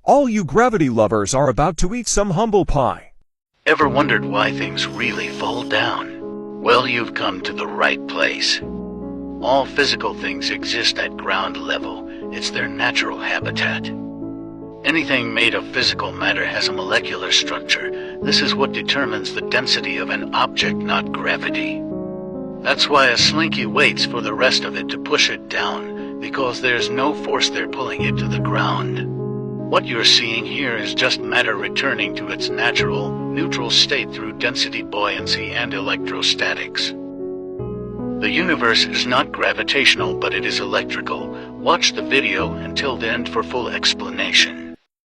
All you gravity lovers are about to eat some humble pie. Ever wondered why things really fall down? Well, you've come to the right place. All physical things exist at ground level. It's their natural habitat. Anything made of physical matter has a molecular structure. This is what determines the density of an object, not gravity. That's why a slinky waits for the rest of it to push it down, because there's no force there pulling it to the ground. What you're seeing here is just matter returning to its natural, neutral state through density buoyancy and electrostatics. The universe is not gravitational, but it is electrical. Watch the video until the end for full explanation.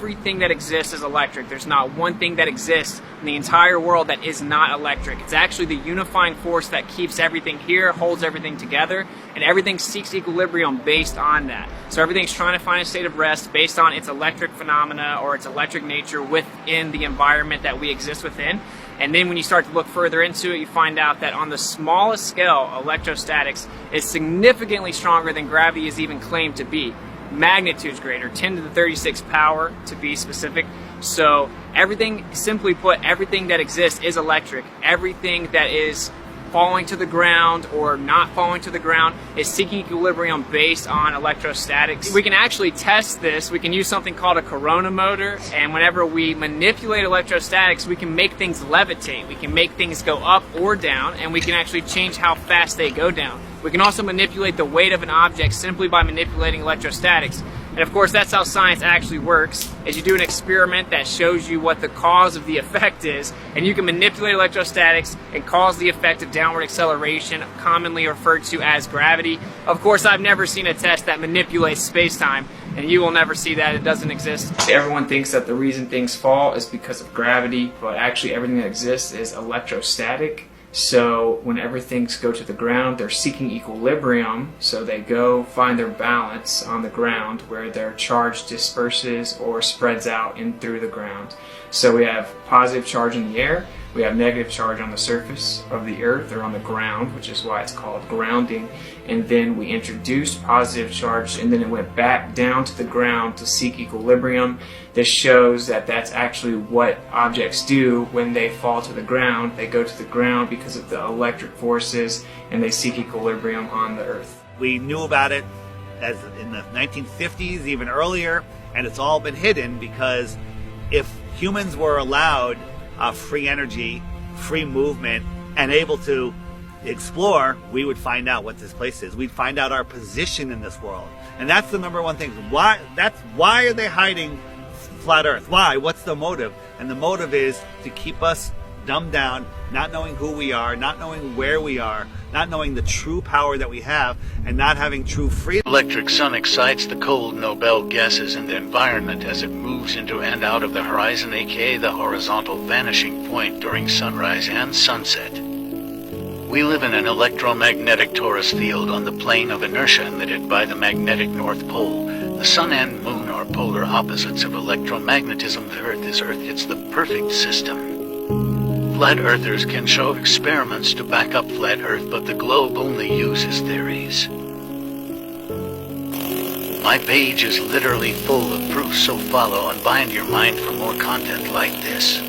Everything that exists is electric. There's not one thing that exists in the entire world that is not electric. It's actually the unifying force that keeps everything here, holds everything together, and everything seeks equilibrium based on that. So everything's trying to find a state of rest based on its electric phenomena or its electric nature within the environment that we exist within. And then when you start to look further into it, you find out that on the smallest scale, electrostatics is significantly stronger than gravity is even claimed to be. Magnitudes greater, 10 to the 36 power to be specific. So everything, simply put, everything that exists is electric. Everything that is falling to the ground or not falling to the ground is seeking equilibrium based on electrostatics. We can actually test this. We can use something called a corona motor, and whenever we manipulate electrostatics, we can make things levitate. We can make things go up or down, and we can actually change how fast they go down. We can also manipulate the weight of an object simply by manipulating electrostatics. And of course, that's how science actually works, is you do an experiment that shows you what the cause of the effect is, and you can manipulate electrostatics and cause the effect of downward acceleration, commonly referred to as gravity. Of course, I've never seen a test that manipulates space-time, and you will never see that. It doesn't exist. Everyone thinks that the reason things fall is because of gravity, but actually everything that exists is electrostatic. So whenever things go to the ground, they're seeking equilibrium, so they go find their balance on the ground where their charge disperses or spreads out in through the ground. So we have positive charge in the air, we have negative charge on the surface of the earth or on the ground, which is why it's called grounding, and then we introduced positive charge and then it went back down to the ground to seek equilibrium. This shows that that's actually what objects do when they fall to the ground. They go to the ground because of the electric forces and they seek equilibrium on the earth. We knew about it as in the 1950s, even earlier, and it's all been hidden because if humans were allowed free energy, free movement, and able to explore, we would find out what this place is. We'd find out our position in this world. And that's the number one thing. Why are they hiding flat Earth? Why? What's the motive? And the motive is to keep us dumbed down, not knowing who we are, not knowing where we are, not knowing the true power that we have, and not having true freedom. Electric sun excites the cold Nobel gases in the environment as it moves into and out of the horizon, aka the horizontal vanishing point during sunrise and sunset. We live in an electromagnetic torus field on the plane of inertia emitted by the magnetic North Pole. The sun and moon are polar opposites of electromagnetism. The Earth is Earth. It's the perfect system. Flat earthers can show experiments to back up flat Earth, but the globe only uses theories. My page is literally full of proof, so follow and bind your mind for more content like this.